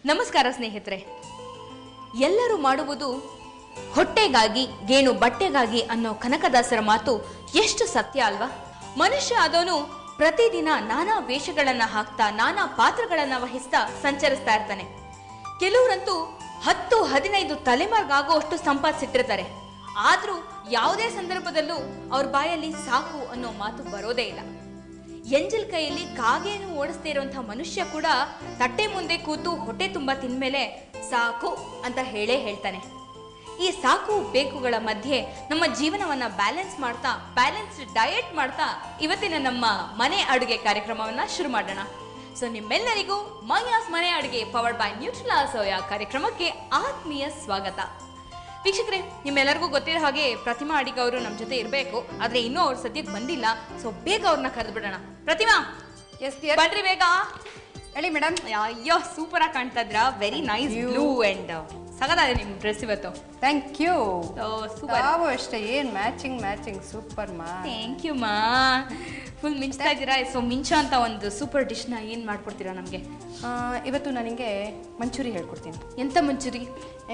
ನಮಸ್ಕಾರ ಸ್ನೇಹಿತರೆ. ಎಲ್ಲರೂ ಮಾಡುವುದು ಹೊಟ್ಟೆಗಾಗಿ ಗೇಣು ಬಟ್ಟೆಗಾಗಿ ಅನ್ನೋ ಕನಕದಾಸರ ಮಾತು ಎಷ್ಟು ಸತ್ಯ ಅಲ್ವಾ? ಮನುಷ್ಯ ಆದವನು ಪ್ರತಿದಿನ ನಾನಾ ವೇಷಗಳನ್ನ ಹಾಕ್ತಾ ನಾನಾ ಪಾತ್ರಗಳನ್ನ ವಹಿಸ್ತಾ ಸಂಚರಿಸ್ತಾ ಇರ್ತಾನೆ. ಕೆಲವರಂತೂ 10-15 ತಲೆಮಾರಿಗಾಗುವಷ್ಟು ಸಂಪಾದಿಸಿಟ್ಟಿರ್ತಾರೆ. ಆದ್ರೂ ಯಾವುದೇ ಸಂದರ್ಭದಲ್ಲೂ ಅವ್ರ ಬಾಯಲ್ಲಿ ಸಾಕು ಅನ್ನೋ ಮಾತು ಬರೋದೇ ಇಲ್ಲ. ಎಂಜಲ್ ಕೈಯಲ್ಲಿ ಕಾಗೆಯನ್ನು ಓಡಿಸ್ತಾ ಇರುವಂತಹ ಮನುಷ್ಯ ಕೂಡ ತಟ್ಟೆ ಮುಂದೆ ಕೂತು ಹೊಟ್ಟೆ ತುಂಬಾ ತಿಂದ್ಮೇಲೆ ಸಾಕು ಅಂತ ಹೇಳ್ತಾನೆ. ಈ ಸಾಕು ಬೇಕುಗಳ ಮಧ್ಯೆ ನಮ್ಮ ಜೀವನವನ್ನ ಬ್ಯಾಲೆನ್ಸ್ಡ್ ಡಯಟ್ ಮಾಡ್ತಾ ಇವತ್ತಿನ ನಮ್ಮ ಮನೆ ಅಡುಗೆ ಕಾರ್ಯಕ್ರಮವನ್ನ ಶುರು ಮಾಡೋಣ. ಸೊ ನಿಮ್ಮೆಲ್ಲರಿಗೂ ಮೈಯಾಸ್ ಮನೆ ಅಡುಗೆ ಪವರ್ಡ್ ಬೈ ನ್ಯೂಟ್ರಿಲಾ ಸೋಯಾ ಕಾರ್ಯಕ್ರಮಕ್ಕೆ ಆತ್ಮೀಯ ಸ್ವಾಗತ. ವೀಕ್ಷಕರೇ, ನಿಮ್ಮೆಲ್ಲರಿಗೂ ಗೊತ್ತಿರೋ ಹಾಗೆ ಪ್ರತಿಮಾ ಅಡಿಗ ಅವರು ನಮ್ಮ ಜೊತೆ ಇರಬೇಕು, ಆದ್ರೆ ಇನ್ನೂ ಅವ್ರ ಸದ್ಯಕ್ಕೆ ಬಂದಿಲ್ಲ. ಸೊ ಬೇಗ ಅವ್ರನ್ನ ಕರೆದು ಬಿಡೋಣ. ಪ್ರತಿಮಾ, ಬನ್ರಿ ಬೇಗ. ಹೇಳಿ ಮೇಡಮ್. ಅಯ್ಯೋ, ಸೂಪರ್ ಆಗಿ ಕಾಣ್ತಾ ಇದ್ರ. ವೆರಿ ನೈಸ್ ಬ್ಲೂ ಅಂಡ್ ಸಗದಾಗಿದೆ ನಿಮ್ ಡ್ರೆಸ್ ಇವತ್ತು. Thank you. ಸೂಪರ್. ನಾವು ಅಷ್ಟೇ, ಏನ್ ಮ್ಯಾಚಿಂಗ್ ಸೂಪರ್ ಮಾ. ಥ್ಯಾಂಕ್ ಯು ಮಾ. ಫುಲ್ ಮಿಂಚ್ತಾ ಇದ್ದೀರಾ. ಸೊ ಮಿಂಚ ಅಂತ ಒಂದು ಸೂಪರ್ ಡಿಶ್ನ ಏನ್ ಮಾಡ್ಕೊಡ್ತೀರಾ ನಮಗೆ? ಇವತ್ತು ನನಗೆ ಮಂಚೂರಿ ಹೇಳ್ಕೊಡ್ತೀನಿ. ಎಂತ ಮಂಚೂರಿ?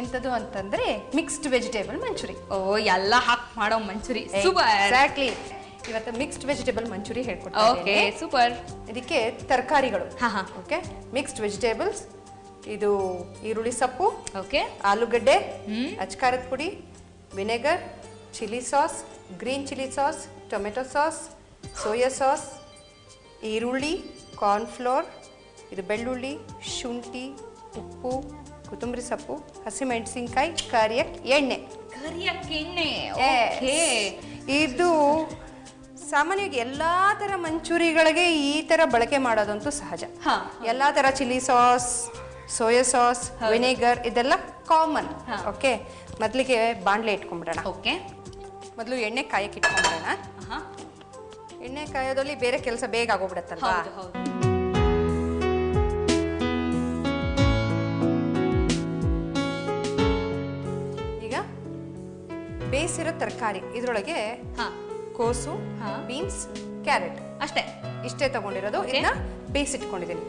ಎಂತದು ಅಂತಂದ್ರೆ ಮಿಕ್ಸ್ಡ್ ವೆಜಿಟೇಬಲ್ ಮಂಚೂರಿ. ಓ, ಎಲ್ಲ ಹಾಕಿ ಮಾಡೋ ಮಂಚೂರಿ. ಸೂಪರ್. ಎಕ್ಸಾಕ್ಟ್ಲಿ. ಇವತ್ತು ಮಿಕ್ಸ್ಡ್ ವೆಜಿಟೇಬಲ್ ಮಂಚೂರಿ ಹೇಳ್ಕೊಡ್ತೀನಿ. Okay, super. ಇದಕ್ಕೆ ತರಕಾರಿಗಳು. ಹಾ. Okay, mixed vegetables. ಇದು ಈರುಳ್ಳಿ ಸೊಪ್ಪು, ಓಕೆ, ಆಲೂಗಡ್ಡೆ, ಅಚ್ಕಾರದ ಪುಡಿ, vinegar, chilli sauce, green chilli sauce, tomato sauce, soya sauce, ಈರುಳ್ಳಿ, ಕಾರ್ನ್ಫ್ಲೋರ್, ಇದು ಬೆಳ್ಳುಳ್ಳಿ, ಶುಂಠಿ, ಉಪ್ಪು, ಕೊತ್ತಂಬರಿ ಸೊಪ್ಪು, ಹಸಿಮೆಣಸಿನ್ಕಾಯಿ, ಕರಿಯಕ್ಕೆ ಎಣ್ಣೆ. ಇದು ಸಾಮಾನ್ಯವಾಗಿ ಎಲ್ಲಾ ತರ ಮಂಚೂರಿಗಳಿಗೆ ಈ ತರ ಬಳಕೆ ಮಾಡೋದಂತೂ ಸಹಜ. ಎಲ್ಲಾ ತರ chilli sauce, soya sauce, vinegar ಇದೆಲ್ಲ ಕಾಮನ್. ಓಕೆ, ಮೊದಲಿಗೆ ಬಾಣಲೆ ಇಟ್ಕೊಂಡ್ಬಿಡೋಣ. ಓಕೆ, ಮೊದಲು ಎಣ್ಣೆ ಕಾಯಕ್ಕೆ ಇಟ್ಕೊಂಡ್ಬಿಡೋಣ. ಎಣ್ಣೆ ಕಾಯೋದ್ರಲ್ಲಿ ಬೇರೆ ಕೆಲಸ ಬೇಗ ಆಗೋಗ್ಬಿಡತ್ತಲ್ವಾ? ಈಗ ಬೇಯಿಸಿರೋ ತರಕಾರಿ ಇದ್ರೊಳಗೆ ಕೋಸು, ಬೀನ್ಸ್, ಕ್ಯಾರೆಟ್ ಅಷ್ಟೇ, ಇಷ್ಟೇ ತಗೊಂಡಿರೋದು. ಇದನ್ನ ಬೇಯಿಸಿಟ್ಕೊಂಡಿದ್ದೀನಿ.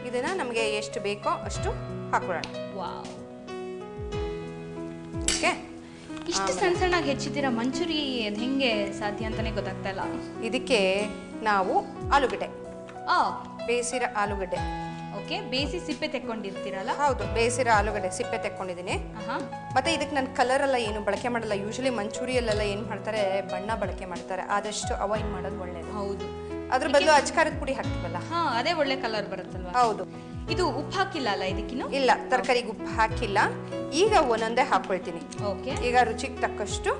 ಇದನ್ನ ನಮಗೆ ಎಷ್ಟು ಬೇಕೋ ಅಷ್ಟು ಹಾಕೊಳ್ಳೋಣ. ಓಕೆ, ಇಷ್ಟು ಸಣ್ಣ ಸಣ್ಣಗೆ ಹೆಚ್ಚಿದ್ದೀರಾ ಮಂಚೂರಿ. ಅದು ಹೆಂಗೆ ಸಾಧ್ಯ ಅಂತಾನೆ ಗೊತ್ತಾಗ್ತಾ ಇಲ್ಲ. ಇದಕ್ಕೆ ನಾವು ಆಲೂಗಡ್ಡೆ, ಬೇಯಿಸಿರೋ ಆಲೂಗಡ್ಡೆ. ಓಕೆ, ಬೇಯಿಸಿ ಸಿಪ್ಪೆ ತೆಕ್ಕೊಂಡಿರ್ತೀರಲ್ಲ? ಹೌದು, ಬೇಯಿಸಿರೋ ಆಲೂಗಡ್ಡೆ ಸಿಪ್ಪೆ ತೆಕ್ಕೊಂಡಿದ್ದೀನಿ. ಮತ್ತೆ ಇದಕ್ಕೆ ನಾನು ಕಲರ್ ಎಲ್ಲ ಏನು ಬಳಕೆ ಮಾಡಲ್ಲ. ಯೂಶಲಿ ಮಂಚೂರಿಯಲ್ಲೆಲ್ಲ ಏನು ಮಾಡ್ತಾರೆ, ಬಣ್ಣ ಬಳಕೆ ಮಾಡ್ತಾರೆ. ಆದಷ್ಟು ಅವಾಯ್ಡ್ ಮಾಡೋದು ಒಳ್ಳೇದು. ಹೌದು, ಅದ್ರ ಬದಲು ಅಚ್ಕಾರದ ಪುಡಿ ಹಾಕ್ತೀವಲ್ಲ, ಅದೇ ಒಳ್ಳೆ ಕಲರ್ ಬರುತ್ತಲ್ವಾ? ಹೌದು. ಇದು ಉಪ್ಪು ಹಾಕಿಲ್ಲ ಅಲ್ಲ ಇದಕ್ಕಿನ್ನು? ಇಲ್ಲ, ತರಕಾರಿಗೆ ಉಪ್ಪು ಹಾಕಿಲ್ಲ. ಈಗ ಒಂದೊಂದೇ ಹಾಕೊಳ್ತೀನಿ. ಓಕೆ, ಈಗ ರುಚಿಗೆ ತಕ್ಕಷ್ಟು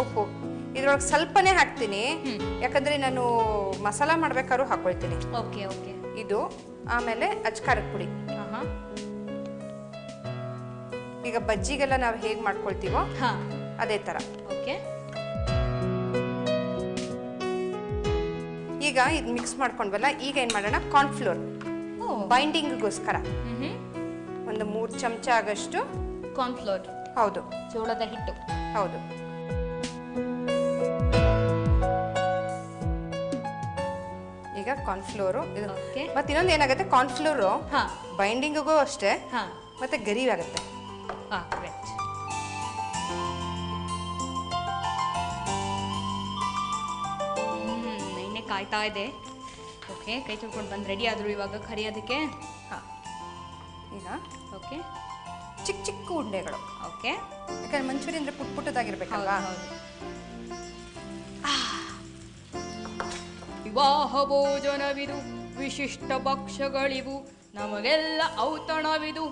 ಉಪ್ಪು. ಇದ್ರೊಳಗೆ ಸ್ವಲ್ಪನೇ ಹಾಕ್ತೀನಿ, ಯಾಕಂದ್ರೆ ನಾನು ಮಸಾಲ ಮಾಡ್ಬೇಕಾದ್ರೂ ಹಾಕೊಳ್ತೀನಿ. Okay okay. ಇದು ಆಮೇಲೆ ಅಚ್ಕಾರದ ಪುಡಿ. ಈಗ ಬಜ್ಜಿಗೆಲ್ಲ ನಾವು ಹೇಗೆ ಮಾಡ್ಕೊಳ್ತೀವೋ ಅದೇ ತರ. ಓಕೆ, ಈಗ ಇದು ಮಿಕ್ಸ್ ಮಾಡ್ಕೊಂಡ್ವಲ್ಲ, ಈಗ ಏನ್ ಮಾಡೋಣ, ಕಾರ್ನ್ಫ್ಲೋರ್ ಬೈಂಡಿಂಗ್ಗೋಸ್ಕರ ಒಂದು 3 ಚಮಚ ಆಗಷ್ಟು ಕಾರ್ನ್ಫ್ಲೋರ್. ಹೌದು, ಜೋಳದ ಹಿಟ್ಟು. ಹೌದು. ಈಗ ಕಾರ್ನ್ಫ್ಲೋರು ಇದು. ಮತ್ತೆ ಇನ್ನೊಂದು ಏನಾಗುತ್ತೆ, ಕಾರ್ನ್ಫ್ಲೋರು ಬೈಂಡಿಂಗಿಗೂ ಅಷ್ಟೇ, ಮತ್ತೆ ಗರಿ ಆಗುತ್ತೆ. ಎಣ್ಣೆ ಕಾಯ್ತಾ ಇದೆ. ಓಕೆ, ಕೈ ತೊಳ್ಕೊಂಡು ಬಂದು ರೆಡಿ ಆದ್ರು ಇವಾಗ ಕರಿಯೋದಕ್ಕೆ. ಈಗ ಓಕೆ, ಚಿಕ್ಕ ಚಿಕ್ಕ ಉಂಡೆಗಳು. ಓಕೆ, ಯಾಕಂದ್ರೆ ಮಂಚೂರಿ ಅಂದ್ರೆ ಪುಟ್ಟದಾಗಿರ್ಬೇಕಲ್ವಾ? ವಿವಾಹ ಭೋಜನವಿದು, ವಿಶಿಷ್ಟ ಭಕ್ಷ್ಯಗಳಿವು, ನಮಗೆಲ್ಲ ಔತಣವಿದು.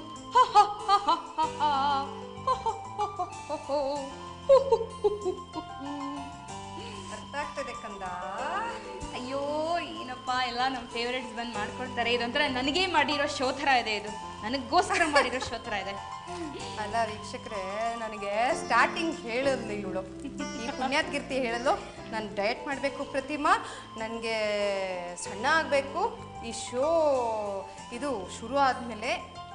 ಅರ್ಥ ಆಗ್ತದೆ ಕಂದ. ಅಯ್ಯೋ ಏನಪ್ಪ, ಎಲ್ಲ ನಮ್ಮ ಫೇವ್ರೇಟ್ಸ್ ಬಂದು ಮಾಡ್ಕೊಡ್ತಾರೆ. ಇದೊಂಥರ ನನಗೇ ಮಾಡಿರೋ ಶೋ ಥರ ಇದೆ. ಇದು ನನಗೋಸ್ಕರ ಮಾಡಿರೋ ಶೋ ಥರ ಇದೆ. ಅಲ್ಲ ವೀಕ್ಷಕರೇ, ನನಗೆ ಸ್ಟಾರ್ಟಿಂಗ್ ಹೇಳಲ್ಲ ಇವಳು, ಈ ಪುಣ್ಯಾತ್ಕೀರ್ತಿ ಹೇಳಲು, ನಾನು ಡಯಟ್ ಮಾಡಬೇಕು ಪ್ರತಿಮಾ, ನನಗೆ ಸಣ್ಣ ಆಗಬೇಕು, ಈ ಶೋ ಇದು ಶುರು ಆದಮೇಲೆ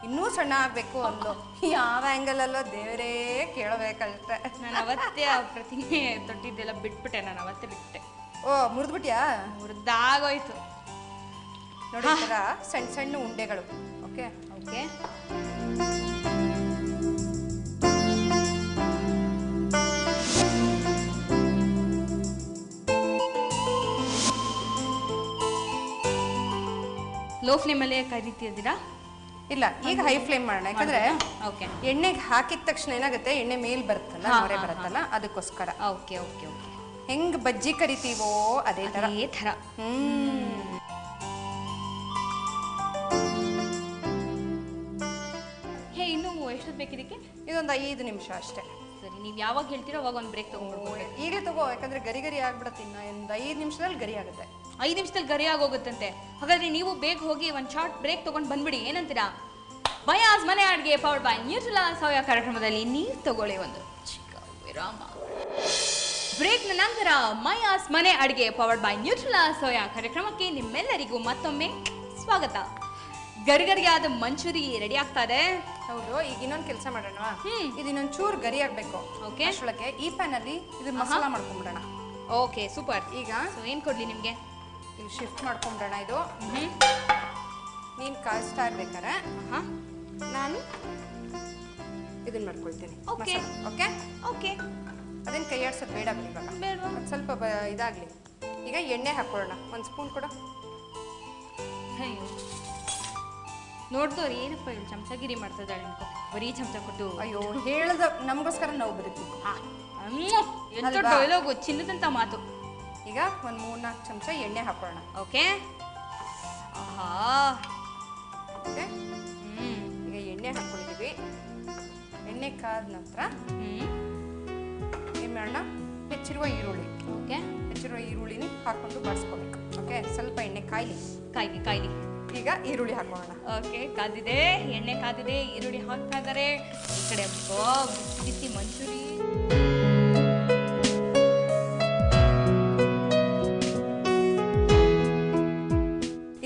ಇನ್ನೂ ಸಣ್ಣ ಆಗಬೇಕು ಅಂದ್ಲು. ಯಾವ ಆ್ಯಂಗಲಲ್ಲೋ ದೇವರೇ ಕೇಳಬೇಕಷ್ಟೆ. ನಾನು ಅವತ್ತೇ ಆ ಪ್ರತಿಮೆ ತೊಟ್ಟಿದ್ದೆಲ್ಲ ಬಿಟ್ಬಿಟ್ಟೆ. ನಾನು ಅವತ್ತೇ ಬಿಟ್ಟೆ. ಓ, ಮುರಿದ್ಬಿಟ್ಯಾ? ಮುರಿದಾಗೋಯ್ತು ನೋಡಿ. ಸಣ್ಣ ಸಣ್ಣ ಉಂಡೆಗಳು ಓಕೆ ಓಕೆ. ಲೋ ಫ್ಲೇಮಲ್ಲೇ ಕರಿತಿದ್ದೀರಾ? ಇಲ್ಲ, ಈಗ ಹೈ ಫ್ಲೇಮ್ ಮಾಡೋಣ. ಯಾಕಂದ್ರೆ ಓಕೆ. ಎಣ್ಣೆಗೆ ಹಾಕಿದ ತಕ್ಷಣ ಏನಾಗುತ್ತೆ, ಎಣ್ಣೆ ಮೇಲ್ ಬರುತ್ತಲ್ಲ, ಹೊರೆ ಬರುತ್ತಲ್ಲ, ಅದಕ್ಕೋಸ್ಕರ. Okay okay okay. ಹೆಂಗ್ ಬಜ್ಜಿ ಕರಿತೀವೋ ಅದೇ ತರ. ಹೇ, ಇನ್ನು ಎಷ್ಟೊತ್ತು ಬೇಕಿದಕ್ಕೆ? ಇದೊಂದು 5 ನಿಮಿಷ ಅಷ್ಟೇ. ಸರಿ, ನೀವು ಯಾವಾಗ ಹೇಳ್ತೀರೋ ಅವಾಗ ಒಂದು ಬ್ರೇಕ್ ತಗೊಂಡ್ಬಿಡ್ಬೋದು. ಈಗಲೇ ತಗೋ, ಯಾಕಂದ್ರೆ ಗರಿ ಗರಿ ಆಗ್ಬಿಡತ್ತೆ. ಇನ್ನು ಒಂದು 5 ನಿಮಿಷದಲ್ಲಿ ಗರಿ ಆಗುತ್ತೆ. 5 ನಿಮಿಷದಲ್ಲಿ ಗರಿ ಆಗೋಗುತ್ತಂತೆ. ಹಾಗಾದ್ರೆ ನೀವು ಬೇಗ ಹೋಗಿ ಒಂದು ಶಾರ್ಟ್ ಬ್ರೇಕ್ ತಗೊಂಡು ಬಂದ್ಬಿಡಿ. ಏನಂತೀರಾ? ಮಯಾಸ್ ಮನೆ ಅಡುಗೆ ಪವರ್ಡ್ ಬೈ ನ್ಯೂಟ್ರೆಲಾ ಸೋಯಾ ಕಾರ್ಯಕ್ರಮದಲ್ಲಿ ನೀವು ತಗೊಳ್ಳಿ ಒಂದು ಚಿಕ್ಕ ವಿರಾಮ. ಬ್ರೇಕ್ನ ನಂತರ ಮಯಾಸ್ ಮನೆ ಅಡುಗೆ ಪವರ್ಡ್ ಬೈ ನ್ಯೂಟ್ರೆಲಾ ಸೋಯಾ ಕಾರ್ಯಕ್ರಮಕ್ಕೆ ನಿಮ್ಮೆಲ್ಲರಿಗೂ ಮತ್ತೊಮ್ಮೆ ಸ್ವಾಗತ. ಗರಿಗರಿಯಾದ ಮಂಚೂರಿ ರೆಡಿ ಆಗ್ತಾ ಇದೆ. ಹೌದು, ಈಗ ಇನ್ನೊಂದು ಕೆಲಸ ಮಾಡೋಣ. ಇದು ಇನ್ನೊಂದು ಚೂರು ಗರಿ ಆಗ್ಬೇಕು. ಓಕೆ. ಅಷ್ಟೊಳಗೆ ಈ ಪ್ಯಾನ್ ಅಲ್ಲಿ ಇದು ಮಸಾಲ ಮಾಡ್ಕೊಂಡ್ಬಿಡೋಣ. Okay, super. ಈಗ ಏನು ಕೊಡ್ಲಿ ನಿಮಗೆ? ಇಲ್ಲಿ ಶಿಫ್ಟ್ ಮಾಡ್ಕೊಂಡ್ಬಿಡೋಣ. ಇದು ನೀನು ಕಾಯಿಸ್ತಾ ಇರ್ಬೇಕಾರೆ ನಾನು ಇದನ್ನ ಮಾಡ್ಕೊಳ್ತೀನಿ. Okay okay okay. ಅದೇನು ಕೈ ಆಡ್ಸೋದು ಬೇಡ ಬಿಡಿ ಇವಾಗ. ಅದು ಸ್ವಲ್ಪ ಇದಾಗಲಿ. ಈಗ ಎಣ್ಣೆ ಹಾಕೊಳ್ಳೋಣ. 1 ಸ್ಪೂನ್ ಕೊಡು. ನೋಡ್ದವ್ರು ಏನಪ್ಪ ಇಲ್ಲಿ ಚಮಚಗಿರಿ ಮಾಡ್ತಿದ್ದಾಳೆ ಅನ್ಕೋ, ಬರೀ ಚಮಚ ಕೊಟ್ಟು. ಅಯ್ಯೋ, ಹೇಳ್ದ ನಮಗೋಸ್ಕರ ನಾವು ಬದುಕಬೇಕು. ಎಂತ ಡೈಲಾಗು, ಚಿನ್ನದಂತ ಮಾತು. ಈಗ ಒಂದು 3-4 ಚಮಚ ಎಣ್ಣೆ ಹಾಕೊಳ್ಳೋಣ. ಓಕೆ. ಆಹಾ. ಓಕೆ. ಈಗ ಎಣ್ಣೆ ಹಾಕೊಂಡಿದ್ದೀವಿ. ಎಣ್ಣೆ ಕಾದ ನಂತರ ಏನು ಮಾಡೋಣ, ಹೆಚ್ಚಿರುವ ಈರುಳ್ಳಿ. ಓಕೆ. ಹೆಚ್ಚಿರುವ ಈರುಳ್ಳಿನ ಹಾಕೊಂಡು ಬಾಡಿಸ್ಕೋಬೇಕು. ಓಕೆ, ಸ್ವಲ್ಪ ಎಣ್ಣೆ ಕಾಯ್ಲಿ. ಕಾಯ್ಲಿ. ಈಗ ಈರುಳ್ಳಿ ಹಾಕೋಣ. ಓಕೆ, ಕಾದಿದೆ, ಎಣ್ಣೆ ಕಾದಿದೆ, ಈರುಳ್ಳಿ ಹಾಕ್ತಾ ಇದ್ದಾರೆ. ಈ ಕಡೆ ಬಿಸಿ ಮಂಚೂರಿ.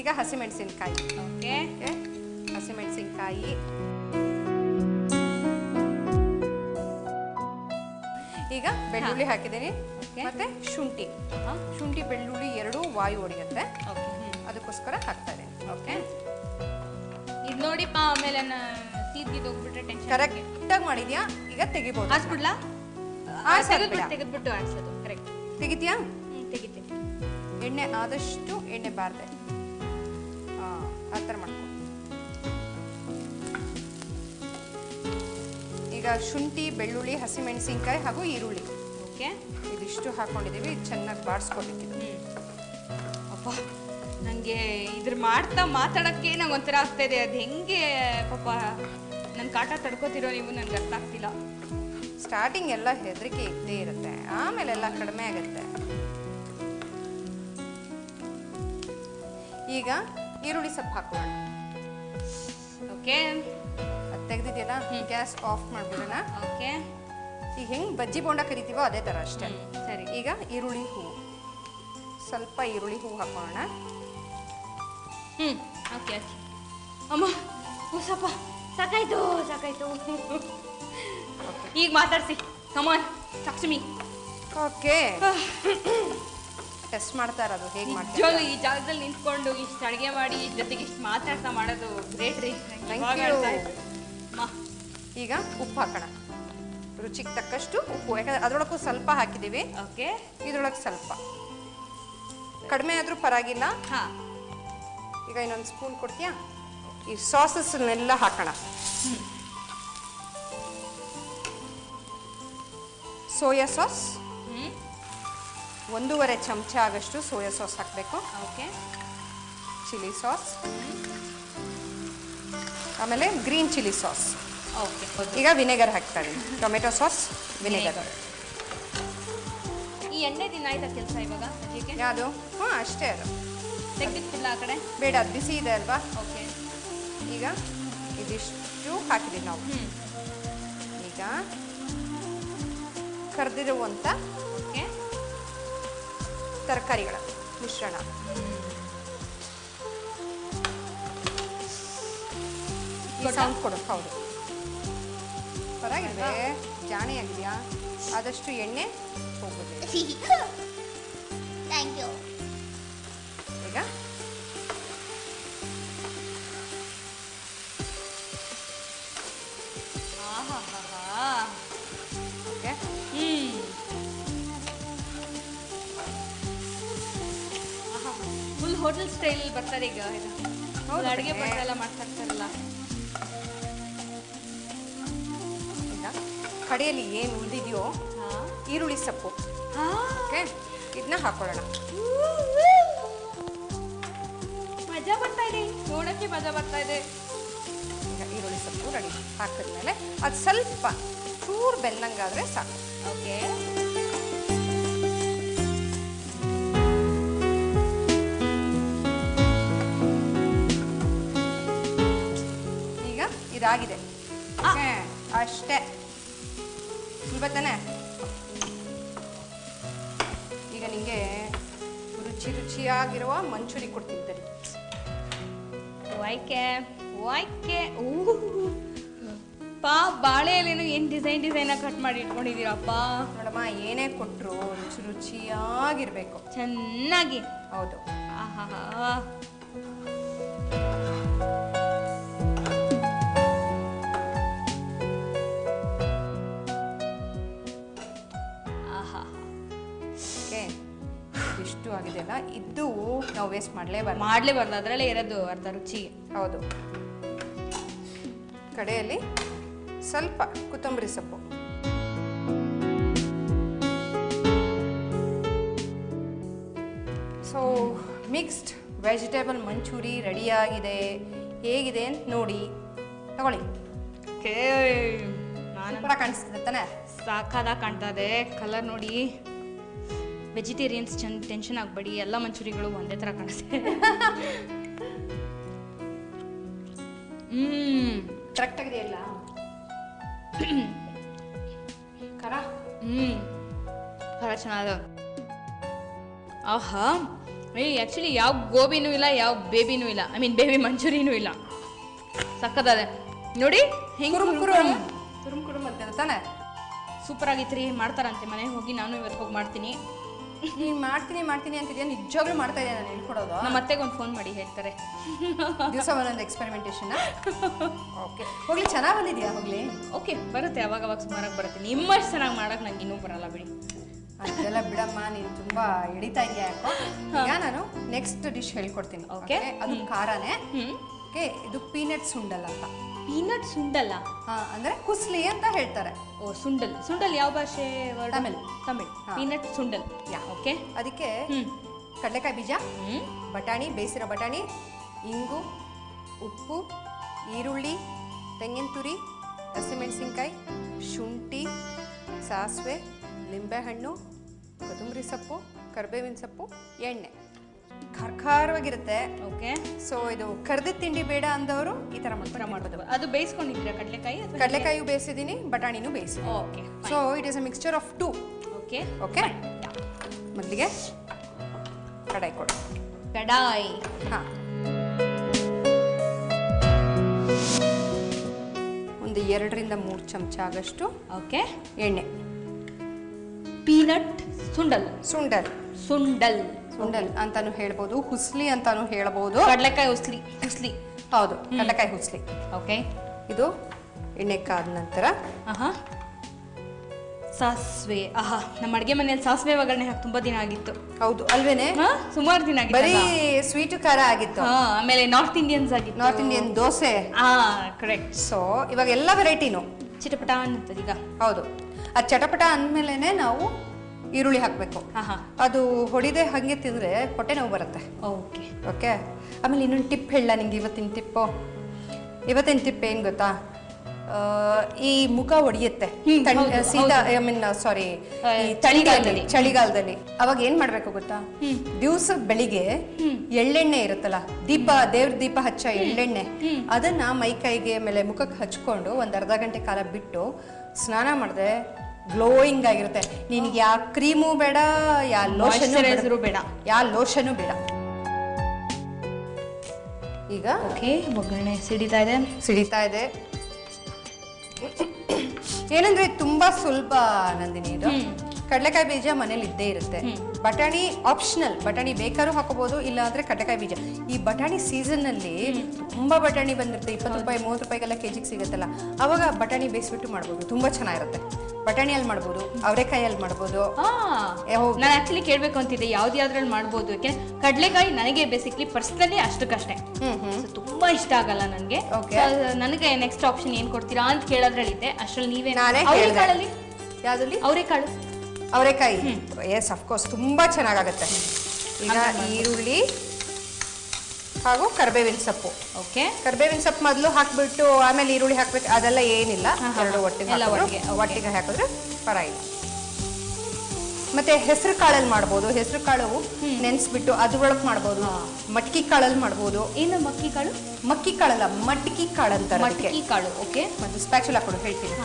ಈಗ ಹಸಿಮೆಣಸಿನಕಾಯಿ. ಓಕೆ. ಹಸಿಮೆಣಸಿನಕಾಯಿ. ಈಗ ಬೆಳ್ಳುಳ್ಳಿ ಹಾಕಿದ್ದೀನಿ. ಮತ್ತೆ ಶುಂಠಿ ಬೆಳ್ಳುಳ್ಳಿ 2 ವಾಯು ಹೊಡೆಯುತ್ತೆ. ಅದಕ್ಕೋಸ್ಕರ ಹಾಕ್ತಾ ಇದ್ದೀನಿ. ಓಕೆ. ಇದು ನೋಡಿಪ್ಪ, ಆಮೇಲೆ ತೀರ್ಗಿದ್ದು ಹೋಗ್ಬಿಟ್ರೆ ಟೆನ್ಷನ್. ಕರೆಕ್ಟಾಗಿ ಮಾಡಿದ್ಯಾ? ಈಗ ತೆಗಿಬೋದು. ಆಡ್ಸ್ಬಿಡ್ಲಾ? ತೆಗೆದ್ಬಿಟ್ಟು ಆಡ್ಸೋದು. ಕರೆಕ್ಟ್. ತೆಗಿತೀಯಾ? ತೆಗಿತೀನಿ. ಎಣ್ಣೆ ಆದಷ್ಟು ಎಣ್ಣೆ ಬಾರ್ದೆ ಆ ಥರ ಮಾಡ್ಕೊ. ಈಗ ಶುಂಠಿ ಬೆಳ್ಳುಳ್ಳಿ ಹಸಿಮೆಣಸಿನ್ಕಾಯಿ ಹಾಗೂ ಈರುಳ್ಳಿ. ಓಕೆ. ಇದಿಷ್ಟು ಹಾಕೊಂಡಿದ್ದೀವಿ. ಚೆನ್ನಾಗಿ ಬಾಡಿಸ್ಕೊಬೇಕಿದು. ಅಪ್ಪ, ನನಗೆ ಇದ್ರ ಮಾತಾಡೋಕ್ಕೆ ನಂಗೆ ಒಂಥರ ಆಗ್ತಾ ಇದೆ. ಅದು ಹೆಂಗೆ ಪಾಪ ನನ್ನ ಕಾಟ ತಡ್ಕೋತಿರೋ ನೀವು, ನನಗೆ ಅರ್ಥ ಆಗ್ತಿಲ್ಲ. ಸ್ಟಾರ್ಟಿಂಗ್ ಎಲ್ಲ ಹೆದರಿಕೆ ಇದ್ದೇ ಇರುತ್ತೆ, ಆಮೇಲೆ ಎಲ್ಲ ಕಡಿಮೆ ಆಗುತ್ತೆ. ಈಗ ಈರುಳ್ಳಿ ಸ್ವಲ್ಪ ಹಾಕೋಣ. ಓಕೆ. ಅದು ತೆಗೆದಿದೆಯಲ್ಲ, ಗ್ಯಾಸ್ ಆಫ್ ಮಾಡಿಬಿಡೋಣ. ಓಕೆ. ಈಗ ಹೆಂಗೆ ಬಜ್ಜಿ ಬೋಂಡ ಕರಿತೀವೋ ಅದೇ ಥರ ಅಷ್ಟೇ. ಸರಿ. ಈಗ ಈರುಳ್ಳಿ ಹೂವು, ಸ್ವಲ್ಪ ಈರುಳ್ಳಿ ಹೂವು ಹಾಕೋಣ. ಓಕೆ. ಅಮ್ಮ, ಸ್ವಲ್ಪ ಸಾಕಾಯ್ತು. ಈಗ ಮಾತಾಡ್ಸಿ. ಕಮಾನ್, ಸಾಕ್ಷಿಮಿ. ಓಕೆ. ಟೆಸ್ಟ್ ಮಾಡ್ತಾ ಇರೋದು ಹೇಗೆ ಮಾಡ್ತೀವಿ. ಈ ಜಾಗದಲ್ಲಿ ನಿಂತ್ಕೊಂಡು ಇಷ್ಟು ಅಡುಗೆ ಮಾಡಿ ಜೊತೆಗೆ ಇಷ್ಟು ಮಾತಾಡ್ತಾ ಮಾಡೋದು ಗ್ರೇಟ್ ರೀ. ಈಗ ಉಪ್ಪು ಹಾಕೋಣ. ರುಚಿಗೆ ತಕ್ಕಷ್ಟು ಉಪ್ಪು. ಯಾಕಂದ್ರೆ ಅದರೊಳಗೂ ಸ್ವಲ್ಪ ಹಾಕಿದ್ದೀವಿ. ಓಕೆ. ಇದ್ರೊಳಗೆ ಸ್ವಲ್ಪ ಕಡಿಮೆ ಆದರೂ ಪರವಾಗಿಲ್ಲ. ಈಗ ಇನ್ನೊಂದು ಸ್ಪೂನ್ ಕೊಡ್ತೀಯಾ? ಈ ಸಾಸಸ್ನೆಲ್ಲ ಹಾಕೋಣ. ಸೋಯಾ ಸಾಸ್ 1.5 ಚಮಚ ಆಗಷ್ಟು ಸೋಯಾ ಸಾಸ್ ಹಾಕಬೇಕು. ಓಕೆ. ಚಿಲ್ಲಿ ಸಾಸ್, ಆಮೇಲೆ ಗ್ರೀನ್ ಚಿಲ್ಲಿ ಸಾಸ್. ಓಕೆ. ಈಗ ವಿನೆಗರ್ ಹಾಕ್ತಾ ಇದ್ದೀನಿ. Tomato sauce, vinegar. ಈ ಎಣ್ಣೆ ದಿನ ಆಯ್ತಾ ಕೆಲಸ ಇವಾಗ ಸದ್ಯಕ್ಕೆ? ಯಾವುದು? ಅಷ್ಟೇ. ಅದು ತೆಗೆದಿಟ್ಟಿಲ್ಲ ಆ ಕಡೆ? ಬೇಡ, ಅದು ಬಿಸಿ ಇದೆ ಅಲ್ವಾ. ಓಕೆ. ಈಗ ಇದಿಷ್ಟು ಹಾಕಿದ್ದೀವಿ ನಾವು. ಈಗ ಕರೆದಿರುವಂಥ ತರಕಾರಿಗಳ ಮಿಶ್ರಣ. ಸೌಂಡ್ ಕೊಡು. ಹೌದು, ಪರವಾಗಿಲ್ವೇ? ಜಾಣೆಯಾಗಿದೆಯಾ? ಆದಷ್ಟು ಎಣ್ಣೆ ಹೋಗುತ್ತೆ. ಈಗ ಹೋಟೆಲ್ ಸ್ಟೈಲ್ ಬರ್ತಾರೆ ಈಗ ಹೌದು, ಅಡುಗೆ ಪತ್ರ ಎಲ್ಲ ಮಾಡ್ತಾ ಇರ್ತಾರಲ್ಲ. ಈಗ ಕಡೆಯಲ್ಲಿ ಏನು ಉಳಿದಿದೆಯೋ ಈರುಳ್ಳಿ ಸೊಪ್ಪು, ಓಕೆ, ಇದನ್ನ ಹಾಕೊಳ್ಳೋಣ. ಮಜಾ ಬರ್ತಾ ಇದೆ, ನೋಡಕ್ಕೆ ಮಜಾ ಬರ್ತಾ ಇದೆ. ಈಗ ಈರುಳ್ಳಿ ಸೊಪ್ಪು ರೆಡಿ ಹಾಕಿದ್ಮೇಲೆ ಅದು ಸ್ವಲ್ಪ ಚೂರು ಬೆಂದಂಗಾದರೆ ಸಾಕು. ಓಕೆ, ಈಗ ಇದಾಗಿದೆ. ಓಕೆ, ಅಷ್ಟೇ, ಸ್ವಲ್ಪ ತಾನೆ. ಈಗ ನಿಮಗೆ ರುಚಿಯಾಗಿರುವ ಮಂಚೂರಿ ಕೊಡ್ತೀನಿ. ವಾಯ್ಕೆ ಪಾ ಬಾಳೆ ಎಲೆನು ಏನು ಡಿಸೈನಾಗಿ ಕಟ್ ಮಾಡಿ ಇಟ್ಕೊಂಡಿದ್ದೀರಪ್ಪ. ನೋಡಮ್ಮ, ಏನೇ ಕೊಟ್ಟರು ರುಚಿಯಾಗಿರ್ಬೇಕು, ಚೆನ್ನಾಗಿ. ಹೌದು. ಆಹಾ, ಓಕೆ, ಇಷ್ಟು ಆಗಿದೆಯಲ್ಲ, ಇದು ನಾವು ವೇಸ್ಟ್ ಮಾಡಲೇಬಾರ್ದು. ಅದರಲ್ಲೇ ಇರೋದು ಅರ್ಧ ರುಚಿ. ಹೌದು. ಕಡೆಯಲ್ಲಿ ಸ್ವಲ್ಪ ಕೊತ್ತಂಬರಿ ಸೊಪ್ಪು. ಸೊ ಮಿಕ್ಸ್ಡ್ ವೆಜಿಟೇಬಲ್ ಮಂಚೂರಿ ರೆಡಿಯಾಗಿದೆ. ಹೇಗಿದೆ ಅಂತ ನೋಡಿ ತಗೊಳ್ಳಿ. ನಾನು ಕಾಣಿಸ್ತದೆ ತಾನೆ? ಸಾಕಾದಾಗ ಕಾಣ್ತಾ ಇದೆ. ಕಲರ್ ನೋಡಿ. ವೆಜಿಟೇರಿಯನ್ಸ್ ಟೆನ್ಷನ್ ಆಗಬೇಡಿ, ಎಲ್ಲ ಮಂಚೂರಿಗಳು ಒಂದೇ ಥರ ಕಾಣಿಸ್ತೆ. ಕರೆಕ್ಟ್ ಆಗಿದೆಯಲ್ಲ? ಖಾರ ಖಾರ ಚೆನ್ನಾಗಿದೆ. ಆಹಾ, ಆ್ಯಕ್ಚುಲಿ ಯಾವ ಗೋಬಿನೂ ಇಲ್ಲ, ಯಾವ ಬೇಬಿನೂ ಇಲ್ಲ. ಐ ಮೀನ್ ಬೇಬಿ ಮಂಚೂರಿನೂ ಇಲ್ಲ. ಸಕ್ಕತ್ತದೆ ನೋಡಿ, ಹೆಂಗೆ ಕುರುಮ್ ಅಂತ ತಾನೆ? ಸೂಪರ್ ಆಗಿತ್ತು ರೀ. ಮಾಡ್ತಾರಂತೆ ಮನೆಗೆ ಹೋಗಿ, ನಾನು ಇವತ್ತು ಹೋಗಿ ಮಾಡ್ತೀನಿ. ನೀನು ಮಾಡ್ತೀನಿ ಅಂತಿದ್ಯಾ? ನಿಜವಾಗ್ಲೂ ಮಾಡ್ತಾ ಇದೆಯಾ? ನಾನು ಹೇಳ್ಕೊಡೋದು. ನಮ್ಮ ಅತ್ತೆಗೆ ಒಂದು ಫೋನ್ ಮಾಡಿ ಹೇಳ್ತಾರೆ. ದಿವಸ ಒಂದೊಂದು ಎಕ್ಸ್ಪೆರಿಮೆಂಟೇಷನ್. ಓಕೆ, ಹೋಗ್ಲಿ, ಚೆನ್ನಾಗಿ ಬಂದಿದ್ಯಾ? ಹೋಗ್ಲಿ, ಓಕೆ, ಬರುತ್ತೆ, ಅವಾಗ ಸುಮಾರಾಗಿ ಬರುತ್ತೆ. ನಿಮ್ಮಷ್ಟು ಚೆನ್ನಾಗಿ ಮಾಡೋಕೆ ನಂಗೆ ಇನ್ನೂ ಬರಲ್ಲ ಬಿಡಿ. ಅದೆಲ್ಲ ಬಿಡಮ್ಮ, ನೀನು ತುಂಬ ಎಳಿತಾ ಇದೆಯಾ ಯಾಕೋ. ಈಗ ನಾನು ನೆಕ್ಸ್ಟ್ ಡಿಶ್ ಹೇಳ್ಕೊಡ್ತೀನಿ. ಓಕೆ, ಅದು ಖಾರನೇ. ಓಕೆ, ಇದು ಪೀನಟ್ ಸುಂಡಲ್ ಅಂತ. ಪೀನಟ್ ಸುಂಡಲ್ಲ? ಅಂದ್ರೆ ಕುಸ್ಲಿ ಅಂತ ಹೇಳ್ತಾರೆ. ಓ, ಸುಂಡಲ್ ಯಾವ ಭಾಷೆ? ತಮಿಳ್. ಪೀನಟ್ ಸುಂಡಲ್. ಓಕೆ, ಅದಕ್ಕೆ ಕಡಲೆಕಾಯಿ ಬೀಜ, ಬಟಾಣಿ, ಬೇಯಿಸಿರೋ ಬಟಾಣಿ, ಇಂಗು, ಉಪ್ಪು, ಈರುಳ್ಳಿ, ತೆಂಗಿನ ತುರಿ, ಹಸಿಮೆಣಸಿನ್ಕಾಯಿ, ಶುಂಠಿ, ಸಾಸಿವೆ, ಲಿಂಬೆಹಣ್ಣು, ಕೊತ್ತಂಬರಿ ಸೊಪ್ಪು, ಕರಿಬೇವಿನ ಸೊಪ್ಪು, ಎಣ್ಣೆ. ಖಾರವಾಗಿರುತ್ತೆ. ಓಕೆ, ಸೊ ಇದು ಕರ್ದ ತಿಂಡಿ ಬೇಡ ಅಂದವರು ಈ ಥರ ಮಾಡೋದು. ಅದು ಬೇಯಿಸ್ಕೊಂಡಿದ್ದೀರಾ ಕಡಲೆಕಾಯಿ? ಕಡಲೆಕಾಯಿಯು ಬೇಯಿಸಿದ್ದೀನಿ, ಬಟಾಣಿನೂ ಬೇಯಿಸಿದ್ದೀನಿ. Okay, so it is a mixture of two. Okay okay, ಮೊದಲಿಗೆ ಕಡಾಯಿ ಕೊಡು. ಕಡಾಯಿ, ಹಾಂ, ಒಂದು 2-3 ಚಮಚ ಆಗಷ್ಟು ಓಕೆ ಎಣ್ಣೆ. ಪೀನಟ್ ಸುಂಡಲ್ ಅಂತಾನು ಹೇಳ್ಬೋದು, ಹುಸ್ಲಿ ಅಂತಾನು ಹೇಳ್ಬೋದು. ಕಡಲೆಕಾಯಿ ಹುಸ್ಲಿ. ಹೌದು, ಕಡಲೆಕಾಯಿ ಹುಸ್ಲಿ. ಓಕೆ, ಇದು ಎಣ್ಣೆ ಕಾದ ನಂತರ ಸಾಸಿವೆ. ನಮ್ಮ ಅಡುಗೆ ಮನೆಯಲ್ಲಿ ಸಾಸಿವೆ ಒಗ್ಗರಣೆ ಹಾಕಿ ತುಂಬಾ ದಿನ ಆಗಿತ್ತು. ಹೌದು ಅಲ್ವೇನೆ? ಸುಮಾರು ದಿನ ಆಗಿತ್ತು. ಬರೀ ಸ್ವೀಟು ಖಾರ ಆಗಿತ್ತು. ಆಮೇಲೆ north Indian dosa. Correct. So ಇವಾಗ ಎಲ್ಲ ವೆರೈಟಿನು ಚಿಟಪಟ ಅನ್ನುತ್ತದೆ ಈಗ. ಹೌದು, ಅದು ಚಟಪಟ ಅಂದಮೇಲೆ ನಾವು ಈರುಳ್ಳಿ ಹಾಕಬೇಕು. ಅದು ಹೊಡಿದೆ ಹಾಗೆ ತಿಂದರೆ ಹೊಟ್ಟೆ ನೋವು ಬರುತ್ತೆ. ಓಕೆ ಓಕೆ, ಆಮೇಲೆ ಇನ್ನೊಂದು ಟಿಪ್ ಹೇಳ ನಿಂಗೆ. ಇವತ್ತಿನ ಟಿಪ್ ಏನು ಗೊತ್ತಾ? ಈ ಮುಖ ಒಡೆಯುತ್ತೆ ಚಳಿಗಾಲದಲ್ಲಿ. ಅವಾಗ ಏನ್ ಮಾಡ್ಬೇಕು ಗೊತ್ತಾ? ದಿವಸ ಬೆಳಿಗ್ಗೆ ಎಳ್ಳೆಣ್ಣೆ ಇರುತ್ತಲ್ಲ, ದೇವ್ರ ದೀಪ ಹಚ್ಚ ಎಳ್ಳೆಣ್ಣೆ, ಅದನ್ನ ಮೈಕೈಗೆ ಮೇಲೆ ಮುಖಕ್ಕೆ ಹಚ್ಕೊಂಡು ಒಂದ್ ಅರ್ಧ ಗಂಟೆ ಕಾಲ ಬಿಟ್ಟು ಸ್ನಾನ ಮಾಡಿದ್ರೆ ಗ್ಲೋಯಿಂಗ್ ಆಗಿರುತ್ತೆ. ನಿನ್ಗೆ ಯಾವ ಕ್ರೀಮು ಬೇಡ, ಯಾವ ಲೋಷನು ಬೇಡ. ಈಗ ಓಕೆ, ಒಗ್ಗರಣೆ ಸಿಡಿತಾ ಇದೆ. ಏನಂದ್ರೆ ತುಂಬಾ ಸುಲಭ ನಂದಿನಿ. ಇದು ಕಡಲೆಕಾಯಿ ಬೀಜ ಮನೇಲಿ ಇದ್ದೇ ಇರುತ್ತೆ. ಬಟಾಣಿ ಆಪ್ಷನಲ್, ಬಟಾಣಿ ಬೇಕಾದ್ರೂ ಹಾಕೋಬಹುದು, ಇಲ್ಲ ಅಂದ್ರೆ ಕಡಲೆಕಾಯಿ ಬೀಜ. ಈ ಬಟಾಣಿ ಸೀಸನ್ ಅಲ್ಲಿ ತುಂಬಾ ಬಟಾಣಿ ಬಂದಿರುತ್ತೆ, 20 ರೂಪಾಯಿ 30 ರೂಪಾಯಿಗೆಲ್ಲ ಕೆಜಿಗೆ ಸಿಗುತ್ತಲ್ಲ, ಅವಾಗ ಬಟಾಣಿ ಬೇಯಿಸ್ಬಿಟ್ಟು ಮಾಡ್ಬೋದು, ತುಂಬಾ ಚೆನ್ನಾಗಿರುತ್ತೆ. ಬಟಾಣಿಯಲ್ಲಿ ಮಾಡ್ಬೋದು, ಅವರೆಕಾಯಲ್ಲಿ ಮಾಡ್ಬೋದು. ನಾನು ಆಕ್ಚುಲಿ ಕೇಳ್ಬೇಕು ಅಂತಿದ್ದೆ ಯಾವ್ದ್ರಲ್ಲಿ ಮಾಡ್ಬೋದು, ಯಾಕೆಂದ್ರೆ ಕಡಲೆಕಾಯಿ ನನಗೆ ಬೇಸಿಕ್ಲಿ ಪರ್ಸನಲಿ ಅಷ್ಟಕ್ಕಷ್ಟೇ ತುಂಬಾ ಇಷ್ಟ ಆಗಲ್ಲ ನನಗೆ. ನನಗೆ ನೆಕ್ಸ್ಟ್ ಆಪ್ಷನ್ ಏನ್ ಕೊಡ್ತೀರಾ ಅಂತ ಕೇಳೋದ್ರಲ್ಲಿದ್ದೆ, ಅಷ್ಟ್ರಲ್ಲಿ ನೀವೇ. ಅವರೆಕಾಳಲ್ಲಿ ಯಾವ್ದಲ್ಲಿ? ಅವರೆಕಾಳು, ಅವರೆಕಾಯಿ ಎಸ್ ಅಫ್ಕೋರ್ಸ್ ತುಂಬಾ ಚೆನ್ನಾಗಾಗತ್ತೆ. ಈಗ ಈರುಳ್ಳಿ ಹಾಗೂ ಕರಿಬೇವಿನ ಸೊಪ್ಪು. ಓಕೆ, ಕರಿಬೇವಿನ ಸೊಪ್ಪು ಮೊದಲು ಹಾಕ್ಬಿಟ್ಟು ಆಮೇಲೆ ಈರುಳ್ಳಿ ಹಾಕ್ಬೇಕು, ಅದೆಲ್ಲ ಏನಿಲ್ಲ. ಎರಡು ಒಟ್ಟಿಗೆ ಹಾಕಿದ್ರೆ ಪರವಾಗಿಲ್ಲ. ಮತ್ತೆ ಹೆಸರು ಕಾಳಲ್ಲಿ ಮಾಡ್ಬೋದು. ಹೆಸರು ಕಾಳು ನೆನೆಸ್ಬಿಟ್ಟು ಅದ್ರೊಳಗೆ ಮಾಡ್ಬೋದು. ಮಟ್ಕಿ ಕಾಳಲ್ಲಿ ಮಾಡ್ಬೋದು. ಏನು ಮಕ್ಕಿ ಕಾಳು? ಮಕ್ಕಿ ಕಾಳಲ್ಲ, ಮಟ್ಕಿ ಕಾಳು ಅಂತಾರೆ. ಮಟ್ಕಿ ಕಾಳು. ಓಕೆ, ಮತ್ತೆ ಸ್ಪ್ಯಾಚುಲಾ ಕೊಡು ಹೇಳ್ತೀನಿ.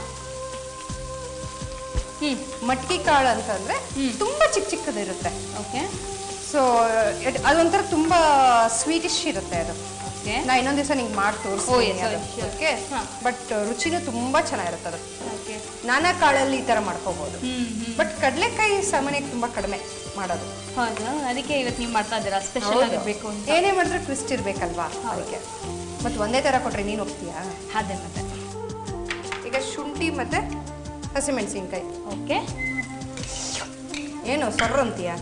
ಮಟ್ಕಿ ಕಾಳು ಅಂತಂದ್ರೆ ತುಂಬಾ ಚಿಕ್ಕದಿರುತ್ತೆ. ಓಕೆ, ಸೊ ಅದೊಂಥರ ತುಂಬಾ ಸ್ವೀಟಿಶ್ ಇರುತ್ತೆ ಅದು. ನಾ ಇನ್ನೊಂದ್ ದಿವಸ ನಿಂಗೆ ಮಾಡಿ ತೋರಿಸ್ತೀನಿ. ಓಕೆ, ಬಟ್ ರುಚಿನೂ ತುಂಬಾ ಚೆನ್ನಾಗಿರುತ್ತೆ ಅದು. ನಾನಾ ಕಾಳಲ್ಲಿ ಈ ತರ ಮಾಡ್ಕೋಬಹುದು. ಬಟ್ ಕಡಲೆಕಾಯಿ ಸಾಮಾನ್ಯಕ್ಕೆ ತುಂಬಾ ಕಡಿಮೆ ಮಾಡೋದು. ಹೌದಾ, ಅದಕ್ಕೆ ಇವತ್ತು ನೀವು ಮಾಡ್ತಾ ಇದ್ದೀರಾ ಸ್ಪೆಷಲ್ ಆಗಿರ್ಬೇಕು ಅಂತ. ಏನೇ ಮಾಡಿದ್ರೆ ಟ್ವಿಸ್ಟ್ ಇರ್ಬೇಕಲ್ವಾ, ಅದಕ್ಕೆ. ಮತ್ತೆ ಒಂದೇ ತರ ಕೊಟ್ರೆ ನೀನು ಹೋಗ್ತೀಯಾ? ಅದೇ ಮತ್ತೆ. ಈಗ ಶುಂಠಿ ಮತ್ತೆ ಹಸಿಮೆಣಸಿನ್ಕಾಯಿ. ಓಕೆ, ಏನು ಸರ್ರ ಅಂತೀಯಾ?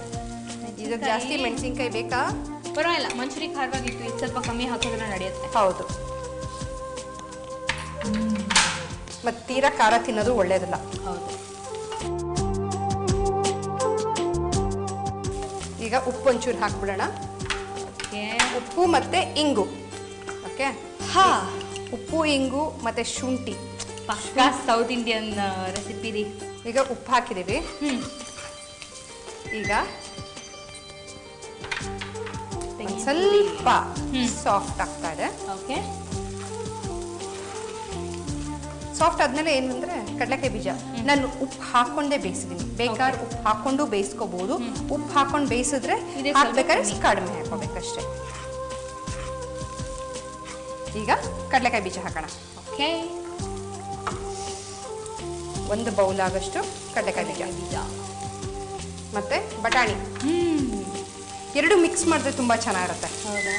ಇದಕ್ಕೆ ಜಾಸ್ತಿ ಮೆಣಸಿನ್ಕಾಯಿ ಬೇಕಾ? ಪರವಾಗಿಲ್ಲ, ಮಂಚೂರಿ ಖಾರವಾಗಿತ್ತು, ಇದು ಸ್ವಲ್ಪ ಕಮ್ಮಿ ಹಾಕಿದ್ರೆ ನಡೆಯುತ್ತೆ. ಹೌದು, ಮತ್ತೆ ತೀರಾ ಖಾರ ತಿನ್ನೋದು ಒಳ್ಳೇದಲ್ಲ. ಹೌದು. ಈಗ ಉಪ್ಪು ಒಂಚೂರು ಹಾಕ್ಬಿಡೋಣ. ಓಕೆ, ಉಪ್ಪು ಮತ್ತೆ ಇಂಗು. ಓಕೆ, ಉಪ್ಪು ಇಂಗು ಮತ್ತೆ ಶುಂಠಿ ಪಕ್ಕಾ ಸೌತ್ ಇಂಡಿಯನ್ ರೆಸಿಪಿ ರೀ. ಈಗ ಉಪ್ಪು ಹಾಕಿದೀವಿ. ಈಗ ಸ್ವಲ್ಪ ಸಾಫ್ಟ್ ಆಗ್ತಾ ಇದೆ. ಓಕೆ, ಸಾಫ್ಟ್ ಆದ್ಮೇಲೆ ಏನು ಅಂದ್ರೆ ಕಡಲೆಕಾಯಿ ಬೀಜ ನಾನು ಉಪ್ಪು ಹಾಕೊಂಡೇ ಬೇಯಿಸಿದೀನಿ. ಬೇಕಾದ್ರೆ ಉಪ್ಪು ಹಾಕೊಂಡು ಬೇಯಿಸ್ಕೋಬಹುದು. ಉಪ್ಪು ಹಾಕೊಂಡು ಬೇಯಿಸಿದ್ರೆ ಹಾಕ್ಬೇಕಾದ್ರೆ ಕಡಿಮೆ ಹಾಕೋಬೇಕಷ್ಟೇ. ಈಗ ಕಡಲೆಕಾಯಿ ಬೀಜ ಹಾಕೋಣ. ಓಕೆ, ಒಂದು ಬೌಲ್ ಆಗಷ್ಟು ಕಡಲೆಕಾಯಿ ಬೀಜ ಮತ್ತೆ ಬಟಾಣಿ ಎರಡು ಮಿಕ್ಸ್ ಮಾಡಿದ್ರೆ ತುಂಬಾ ಚೆನ್ನಾಗಿರುತ್ತೆ. ಹೌದಾ?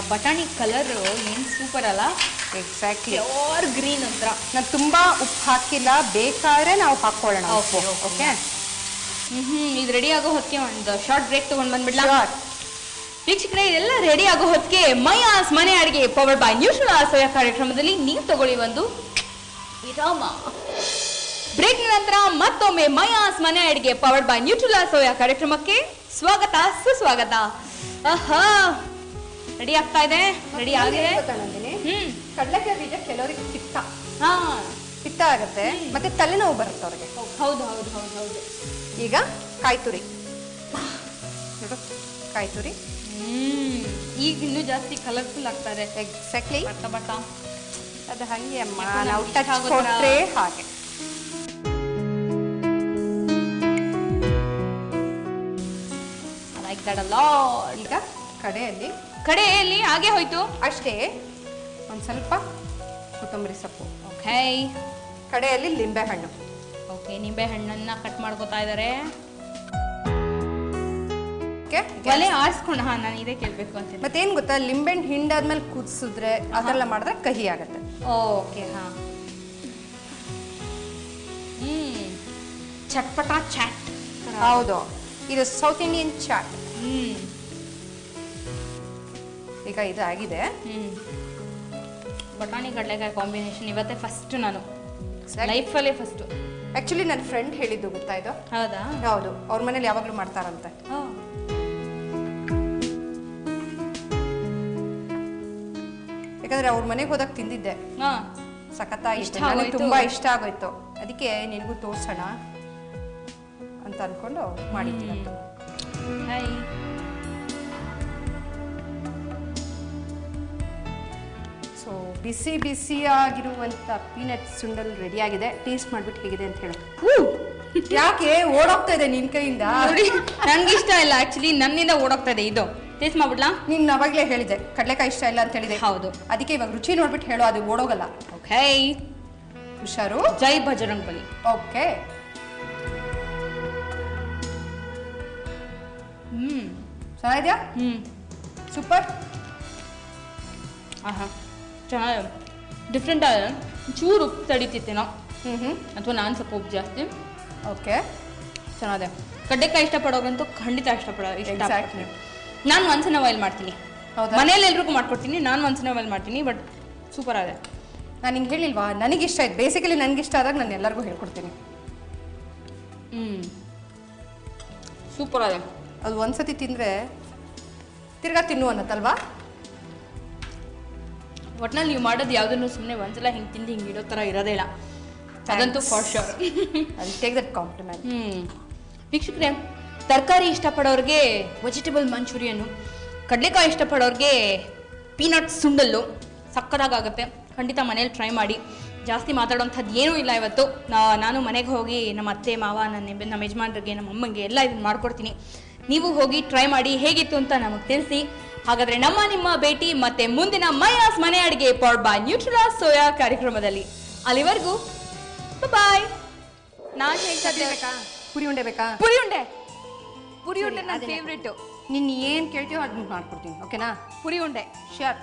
ಬಟಾಣಿ ಕಲರ್ ಏನು ಸೂಪರ್ ಅಲ್ಲ? ಎಕ್ಸಾಕ್ಟ್ಲಿ, ಪ್ಯೂರ್ ಗ್ರೀನ್ ಅಂತ. ನಾನು ತುಂಬಾ ಉಪ್ಪು ಹಾಕಿಲ್ಲ, ಬೇಕಾದ್ರೆ ನಾವು ಹಾಕೊಳ್ಳೋಣ. ಓಕೆ, ಇದು ರೆಡಿ ಆಗೋ ಹೊತ್ತಿಗೆ ಒಂದು ಶಾರ್ಟ್ ಬ್ರೇಕ್ ತಗೊಂಡು ಬಂದ್ಬಿಡ್ಲಾ? ವೀಕ್ಷಕರೇ, ಇದೆಲ್ಲ ರೆಡಿ ಆಗೋ ಹೊತ್ತಿಗೆ ಮೈಯಾಸ್ ಮನೆ ಅಡಿಗೆ ಪವರ್ಡ್ ಬೈ ನ್ಯೂಟ್ರೆಲಾ ಸೋಯಾ ಕಾರ್ಯಕ್ರಮದಲ್ಲಿ ನೀವು ತಗೊಳ್ಳಿ ಒಂದು ವಿರಾಮ. ಬ್ರೇಕ್ ನಂತರ ಮತ್ತೊಮ್ಮೆ ಮೈಯಾಸ್ ಮನೆ ಅಡಿಗೆ ಪವರ್ಡ್ ಬೈ ನ್ಯೂಟ್ರೆಲಾ ಸೋಯಾ ಕಾರ್ಯಕ್ರಮಕ್ಕೆ ಸ್ವಾಗತ ಸುಸ್ವಾಗತ. ರೆಡಿ ಆಗ್ತಾ ಇದೆ, ರೆಡಿ ಆಗಿದೆ. ಕಡಲೆಕಾಯಿ ಬೀಜ ಕೆಲವರಿಗೆ ಪಿತ್ತ ಆಗುತ್ತೆ, ಮತ್ತೆ ತಲೆನೋವು ಬರುತ್ತೆ ಅವ್ರಿಗೆ. ಹೌದು ಹೌದು ಹೌದು ಹೌದು. ಈಗ ಕಾಯಿ ತುರಿ ನೋಡು, ಕಾಯಿ ತುರಿ ಈಗ ಇನ್ನೂ ಜಾಸ್ತಿ ಕಲರ್ಫುಲ್ ಆಗ್ತಾರೆ. ಎಕ್ಸಾಕ್ಟ್ಲಿ, ಬಟ್ಟ ಬಟ್ಟ ಅದು ಹಂಗೆ ಅಮ್ಮ, ನಾವು ಟಚ್ ಕೊಟ್ರೆ ಹಾಗೆ. ಈಗ ಕಡೆಯಲ್ಲಿ ಹಾಗೆ ಹೋಯ್ತು ಅಷ್ಟೇ. ಒಂದು ಸ್ವಲ್ಪ ಕೊತ್ತಂಬರಿ ಸೊಪ್ಪು. ಓಕೆ, ಕಡೆಯಲ್ಲಿ ಲಿಂಬೆ ಹಣ್ಣು. ಓಕೆ, ನಿಂಬೆ ಹಣ್ಣನ್ನ ಕಟ್ ಮಾಡ್ಕೋತಾ ಇದ್ದಾರೆ. ಒಲೆ ಆರಿಸ್ಕೊಂಡು ನಾನು ಇದೇ ಕೇಳಬೇಕು ಅಂತ. ಮತ್ತೇನು ಗೊತ್ತಾ, ಲಿಂಬೆಹಣ್ಣು ಹಿಂಡಾದ್ಮೇಲೆ ಕುದಿಸಿದ್ರೆ ಅದೆಲ್ಲ ಮಾಡಿದ್ರೆ ಕಹಿ ಆಗುತ್ತೆ. ಓಕೆ, ಚಟ್ಪಟ ಚಾಟ್. ಹೌದು, ಇದು ಸೌತ್ ಇಂಡಿಯನ್ ಚಾಟ್. ಈಗ ಇದು ಆಗಿದೆ. ಬಟಾಣಿ ಕಡಲೆಕಾಯಿ ಕಾಂಬಿನೇಷನ್ ಇವತ್ತೇ ಫಸ್ಟ್, ನಾನು ಲೈಫಲ್ಲೇ ಫಸ್ಟ್. ಆಕ್ಚುಲಿ ನನ್ನ ಫ್ರೆಂಡ್ ಹೇಳಿದ್ದು ಗೊತ್ತಾ ಇದು? ಹೌದಾ? ಹೌದು, ಅವ್ರ ಮನೇಲಿ ಯಾವಾಗಲೂ ಮಾಡ್ತಾರಂತೆ. ಯಾಕಂದ್ರೆ ಅವ್ರ ಮನೆಗೆ ಹೋದಾಗ ತಿಂದಿದ್ದೆ, ಸಖತ್ತಾಗಿತ್ತು, ನನಗೆ ತುಂಬಾ ಇಷ್ಟ ಆಗೋಯ್ತು. ಅದಕ್ಕೆ ನಿನಗೂ ತೋರ್ಸೋಣ ಅಂತ ಅನ್ಕೊಂಡು ಮಾಡಿದ್ದೀನಿ. ಸೊ ಬಿಸಿ ಬಿಸಿಯಾಗಿರುವಂಥ ಪೀನಟ್ ಸುಂಡಲ್ ರೆಡಿ ಆಗಿದೆ. ಟೇಸ್ಟ್ ಮಾಡ್ಬಿಟ್ಟು ಹೇಗಿದೆ ಅಂತ ಹೇಳು. ಯಾಕೆ ಓಡೋಗ್ತಾ ಇದೆ ನಿನ್ ಕೈಯಿಂದ? ನನ್ಗೆ ಇಷ್ಟ ಇಲ್ಲ ಆಕ್ಚುಲಿ, ನನ್ನಿಂದ ಓಡೋಗ್ತಾ ಇದೆ. ಇದು ಟೇಸ್ಟ್ ಮಾಡ್ಬಿಡ್ಲಾ? ನೀನ್ ಅವಾಗಲೇ ಹೇಳಿದೆ ಕಡಲೆಕಾಯಿ ಇಷ್ಟ ಇಲ್ಲ ಅಂತ ಹೇಳಿದೆ. ಹೌದು, ಅದಕ್ಕೆ ಇವಾಗ ರುಚಿ ನೋಡ್ಬಿಟ್ಟು ಹೇಳು, ಅದು ಓಡೋಗಲ್ಲ. ಓಕೆ, ಹುಷಾರು. ಜೈ ಬಜರಂಗ್ ಬಲಿ. ಓಕೆ, ಚೆನ್ನಾಗಿದ್ಯಾ? ಸೂಪರ್. ಚೆನ್ನಾಗಿ ಡಿಫ್ರೆಂಟ್ ಆದ ಚೂರು ಉಪ್ಪು ತಡಿತಿತ್ತೇನೋ. ಅಥವಾ ನಾನು ಸ್ವಲ್ಪ ಉಪ್ಪು ಜಾಸ್ತಿ. ಓಕೆ, ಚೆನ್ನಾಗಿದೆ. ಕಡ್ಲೆಕಾಯಿ ಇಷ್ಟಪಡೋರಂತೂ ಖಂಡಿತ ಇಷ್ಟಪಡ್ತೀನಿ. ನಾನು ಒನ್ಸ್ ಇನ್ ಅ ವೈಲ್ ಮಾಡ್ತೀನಿ. ಮನೇಲಿ ಎಲ್ರಿಗೂ ಮಾಡ್ಕೊಡ್ತೀನಿ, ನಾನು ಒನ್ಸ್ ಇನ್ ಅ ವೈಲ್ ಮಾಡ್ತೀನಿ. ಬಟ್ ಸೂಪರ್ ಆಗಿದೆ. ನಾನು ಹಿಂಗೆ ಹೇಳಿಲ್ವಾ, ನನಗಿಷ್ಟ ಆಯ್ತು. ಬೇಸಿಕಲಿ ನನಗಿಷ್ಟ ಆದಾಗ ನಾನು ಎಲ್ಲರಿಗೂ ಹೇಳ್ಕೊಡ್ತೀನಿ. ಸೂಪರ್ ಆಗಿದೆ. ಅದು ಒಂದ್ಸತಿ ತಿಂದರೆ ತಿರ್ಗಾ ತಿನ್ನು ಅನ್ನತ್ತಲ್ವಾ? ಒಟ್ನಲ್ಲಿ ನೀವು ಮಾಡೋದು ಯಾವುದನ್ನು ಸುಮ್ಮನೆ ಒಂದ್ಸಲ ಹಿಂಗೆ ತಿಂದು ಹಿಂಗೆ ಇಡೋ ಥರ ಇರೋದೇ ಇಲ್ಲ. ಅದಂತೂ for sure. I take that compliment. ವೀಕ್ಷಕರೇ, ತರಕಾರಿ ಇಷ್ಟಪಡೋರಿಗೆ ವೆಜಿಟೇಬಲ್ ಮಂಚೂರಿಯನ್ನು, ಕಡಲೆಕಾಯಿ ಇಷ್ಟಪಡೋರಿಗೆ ಪೀನಟ್ ಸುಂಡಲ್ಲು ಸಕ್ಕತ್ತಾಗುತ್ತೆ. ಖಂಡಿತ ಮನೇಲಿ ಟ್ರೈ ಮಾಡಿ. ಜಾಸ್ತಿ ಮಾತಾಡೋಂಥದ್ದು ಏನೂ ಇಲ್ಲ ಇವತ್ತು. ನಾನು ಮನೆಗೆ ಹೋಗಿ ನಮ್ಮ ಅತ್ತೆ ಮಾವ ನಮ್ಮ ಯಜಮಾನ್ರಿಗೆ ನಮ್ಮ ಅಮ್ಮಂಗೆ ಎಲ್ಲ ಇದನ್ನು ಮಾಡ್ಕೊಡ್ತೀನಿ. ನೀವು ಹೋಗಿ ಟ್ರೈ ಮಾಡಿ, ಹೇಗಿತ್ತು ಅಂತ ನಮಗೆ ತಿಳಿಸಿ. ಹಾಗಾದರೆ ನಿಮ್ಮ ಭೇಟಿ ಮತ್ತೆ ಮುಂದಿನ ಮೈಯಾಸ್ ಮನೆ ಅಡುಗೆ ಪವರ್ಡ್ ಬೈ ನ್ಯೂಟ್ರೆಲಾ ಸೋಯಾ ಕಾರ್ಯಕ್ರಮದಲ್ಲಿ. ಅಲ್ಲಿವರೆಗೂ ಬಾಯ್. ನಾನು ಹೇಳ್ತಾ ಪುರಿ ಉಂಡೆ ಬೇಕಾ? ಪುರಿ ಉಂಡೆ ನನ್ನ ಫೇವ್ರೇಟು. ನೀನು ಏನು ಕೇಳ್ತೀಯೋ ಅದನ್ನ ಮಾಡ್ಕೊಡ್ತೀನಿ. ಓಕೆನಾ? ಪುರಿ ಉಂಡೆ ಶ್ಯೂರ್.